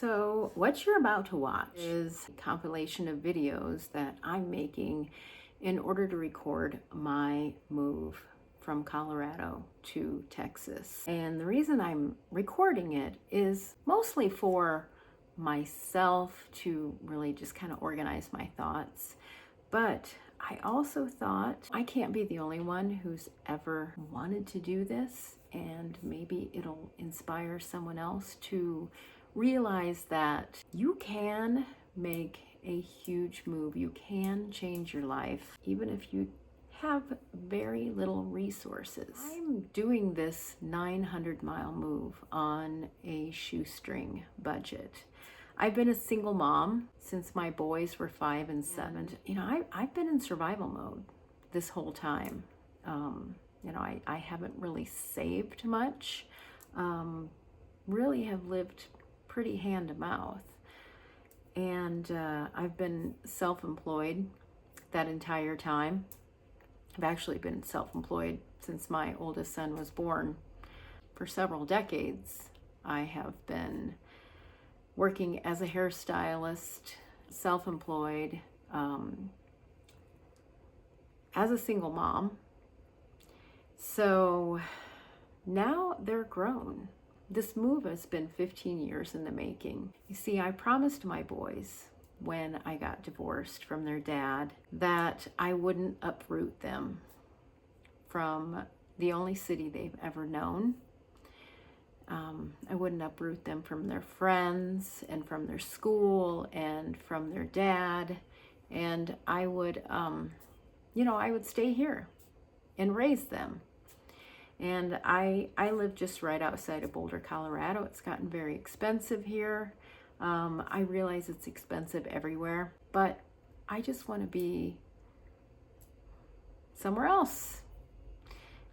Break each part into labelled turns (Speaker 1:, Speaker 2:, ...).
Speaker 1: So what you're about to watch is a compilation of videos that I'm making in order to record my move from Colorado to Texas. And the reason I'm recording it is mostly for myself to really just kind of organize my thoughts. But I also thought I can't be the only one who's ever wanted to do this, and maybe it'll inspire someone else to realize that you can make a huge move. You can change your life, even if you have very little resources. I'm doing this 900-mile move on a shoestring budget. I've been a single mom since my boys were 5 and 7. I've been in survival mode this whole time. I haven't really saved much. Really have lived pretty hand to mouth. And I've been self-employed that entire time. I've actually been self-employed since my oldest son was born. For several decades, I have been working as a hairstylist, self-employed, as a single mom. So now they're grown. This move has been 15 years in the making. You see, I promised my boys when I got divorced from their dad that I wouldn't uproot them from the only city they've ever known. I wouldn't uproot them from their friends and from their school and from their dad. And I would, I would stay here and raise them. And I live just right outside of Boulder, Colorado. It's gotten very expensive here. I realize it's expensive everywhere, but I just want to be somewhere else.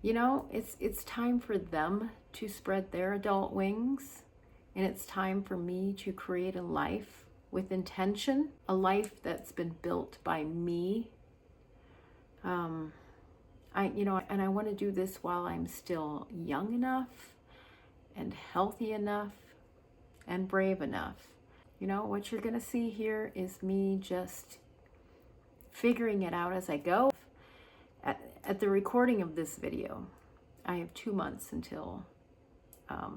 Speaker 1: It's time for them to spread their adult wings, and it's time for me to create a life with intention, a life that's been built by me. I want to do this while I'm still young enough and healthy enough and brave enough. What you're going to see here is me just figuring it out as I go. At the recording of this video, I have 2 months until I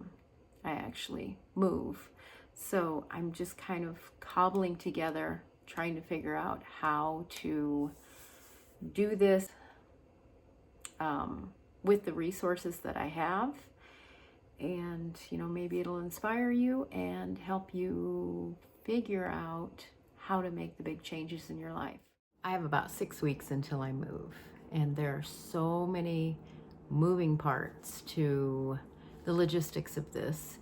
Speaker 1: actually move. So I'm just kind of cobbling together, trying to figure out how to do this with the resources that I have. And, maybe it'll inspire you and help you figure out how to make the big changes in your life. I have about 6 weeks until I move, and there are so many moving parts to the logistics of this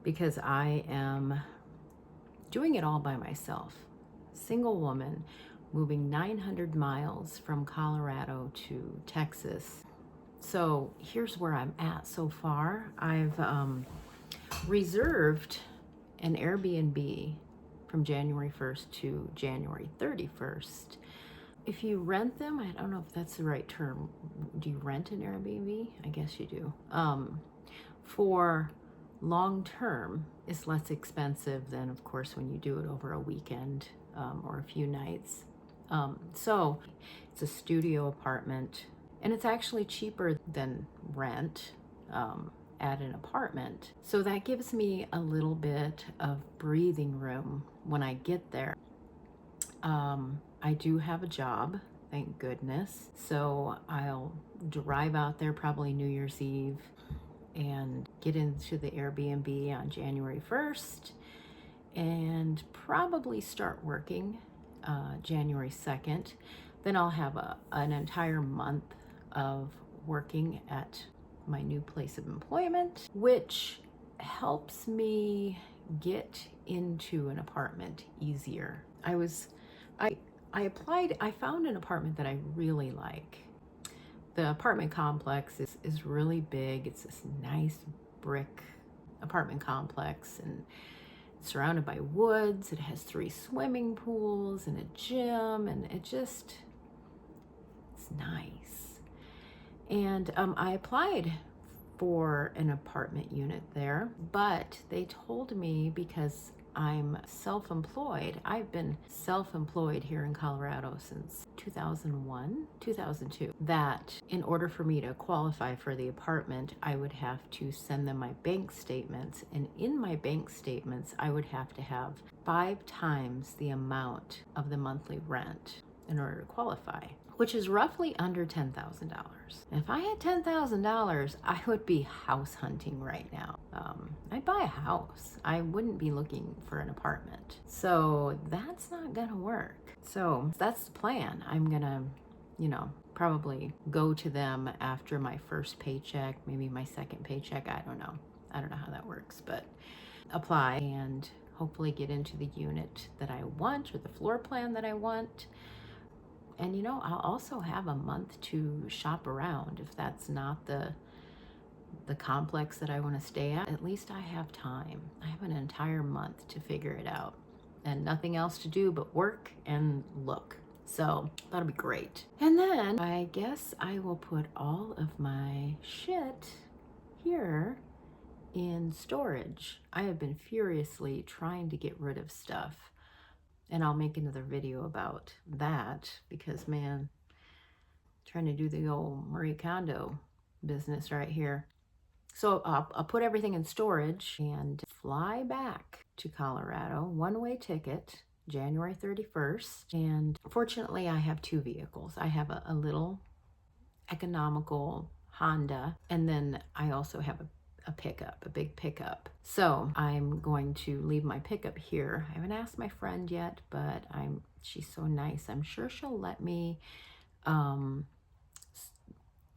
Speaker 1: because I am doing it all by myself. Single woman moving 900 miles from Colorado to Texas. So here's where I'm at so far. I've reserved an Airbnb from January 1st to January 31st. If you rent them, I don't know if that's the right term. Do you rent an Airbnb? I guess you do. For long term, it's less expensive than, of course, when you do it over a weekend or a few nights. So it's a studio apartment, and it's actually cheaper than rent at an apartment. So that gives me a little bit of breathing room when I get there. I do have a job, thank goodness. So I'll drive out there probably New Year's Eve and get into the Airbnb on January 1st and probably start working January 2nd. Then I'll have an entire month of working at my new place of employment, which helps me get into an apartment easier. I applied, I found an apartment that I really like. The apartment complex is really big. It's this nice brick apartment complex and surrounded by woods. It has 3 swimming pools and a gym, and it's nice. And I applied for an apartment unit there, but they told me because I'm self-employed. I've been self-employed here in Colorado since 2001, 2002. That in order for me to qualify for the apartment, I would have to send them my bank statements. And in my bank statements, I would have to have 5 times the amount of the monthly rent in order to qualify, which is roughly under $10,000. If I had $10,000, I would be house hunting right now. I'd buy a house. I wouldn't be looking for an apartment. So that's not gonna work. So that's the plan. I'm gonna, probably go to them after my first paycheck, maybe my second paycheck. I don't know. I don't know how that works, but apply and hopefully get into the unit that I want or the floor plan that I want. And I'll also have a month to shop around. If that's not the complex that I want to stay at least I have time. I have an entire month to figure it out and nothing else to do but work and look. So that'll be great. And then I guess I will put all of my shit here in storage. I have been furiously trying to get rid of stuff. And I'll make another video about that because, man, trying to do the old Marie Kondo business right here. So I'll put everything in storage and fly back to Colorado, one-way ticket, January 31st. And fortunately, I have 2 vehicles. I have a little economical Honda, and then I also have a pickup, a big pickup. So I'm going to leave my pickup here. I haven't asked my friend yet, but she's so nice. I'm sure she'll let me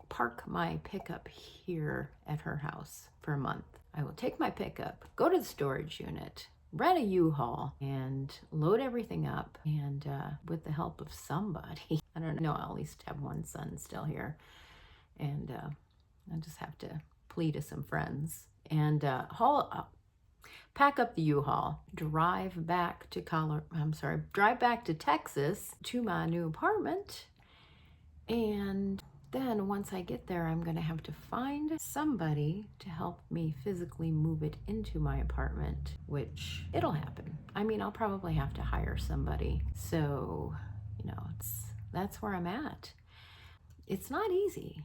Speaker 1: park my pickup here at her house for a month. I will take my pickup, go to the storage unit, rent a U-Haul, and load everything up. And with the help of somebody, I don't know, I'll at least have one son still here. And I'll just have to plea to some friends and pack up the U-Haul, drive back to Texas to my new apartment. And then once I get there, I'm going to have to find somebody to help me physically move it into my apartment, which it'll happen. I mean, I'll probably have to hire somebody. So, that's where I'm at. It's not easy.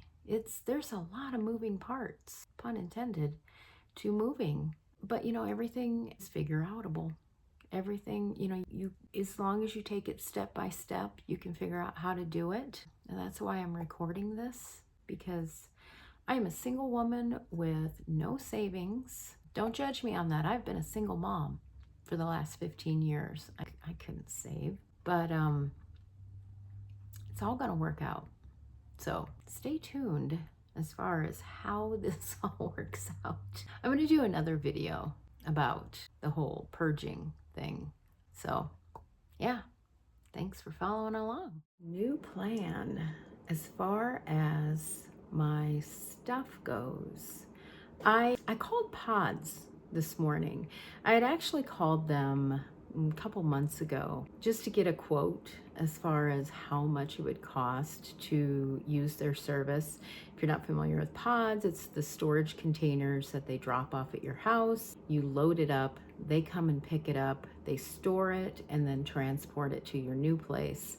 Speaker 1: There's a lot of moving parts, pun intended, to moving. But everything is figure outable. Everything, you as long as you take it step by step, you can figure out how to do it. And that's why I'm recording this, because I am a single woman with no savings. Don't judge me on that. I've been a single mom for the last 15 years. I couldn't save, but it's all gonna work out. So stay tuned as far as how this all works out. I'm going to do another video about the whole purging thing. So yeah, thanks for following along. New plan as far as my stuff goes. I called Pods this morning. I had actually called them a couple months ago just to get a quote as far as how much it would cost to use their service. If you're not familiar with Pods, it's the storage containers that they drop off at your house. You load it up, they come and pick it up, they store it, and then transport it to your new place.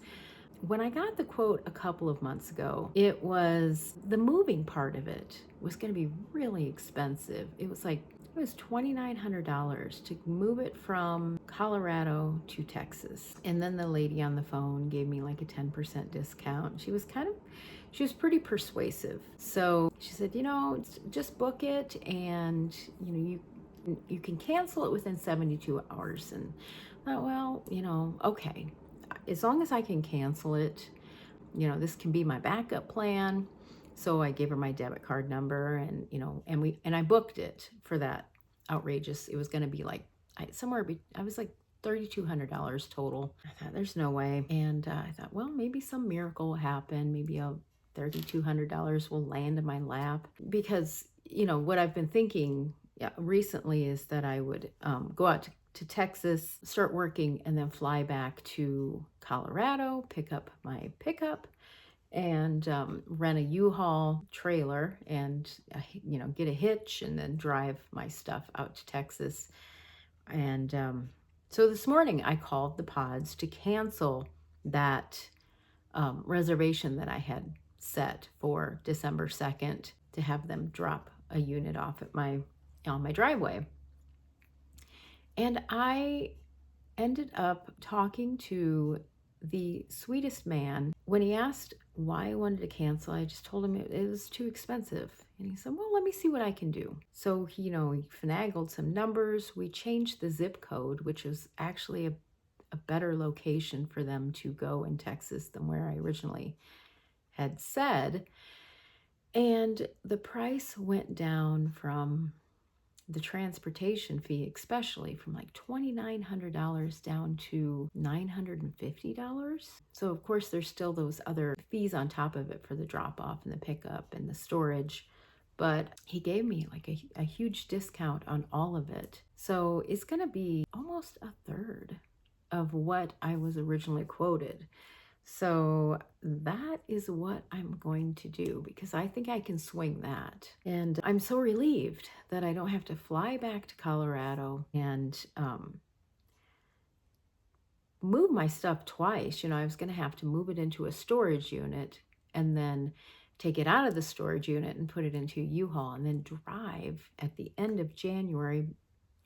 Speaker 1: When I got the quote a couple of months ago, it was the moving part of it was going to be really expensive. It was $2,900 to move it from Colorado to Texas. And then the lady on the phone gave me like a 10% discount. She was pretty persuasive. So she said, just book it and, you can cancel it within 72 hours. And I thought, well, okay, as long as I can cancel it, this can be my backup plan. So I gave her my debit card number and, and I booked it for that outrageous. It was going to be like I was like $3,200 total. I thought there's no way. And I thought, well, maybe some miracle will happen. Maybe $3,200 will land in my lap, because, what I've been thinking recently is that I would go out to Texas, start working, and then fly back to Colorado, pick up my pickup, and rent a U-Haul trailer and, get a hitch and then drive my stuff out to Texas and So this morning I called the pods to cancel that reservation that I had set for December 2nd to have them drop a unit off at on my driveway. And I ended up talking to the sweetest man. When he asked why I wanted to cancel, I just told him it was too expensive. And he said, well, let me see what I can do. So, he finagled some numbers. We changed the zip code, which is actually a better location for them to go in Texas than where I originally had said. And the price went down from the transportation fee, especially from like $2,900 down to $950. So, of course, there's still those other fees on top of it for the drop off and the pickup and the storage. But he gave me like a huge discount on all of it. So it's going to be almost a third of what I was originally quoted. So that is what I'm going to do because I think I can swing that. And I'm so relieved that I don't have to fly back to Colorado and move my stuff twice. I was going to have to move it into a storage unit and then take it out of the storage unit and put it into a U-Haul and then drive at the end of January.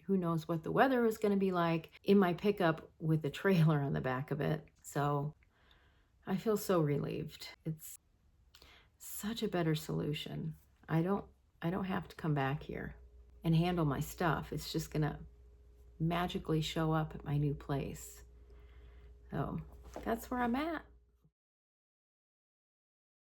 Speaker 1: Who knows what the weather was going to be like in my pickup with a trailer on the back of it. So I feel so relieved. It's such a better solution. I don't have to come back here and handle my stuff. It's just gonna magically show up at my new place. So that's where I'm at.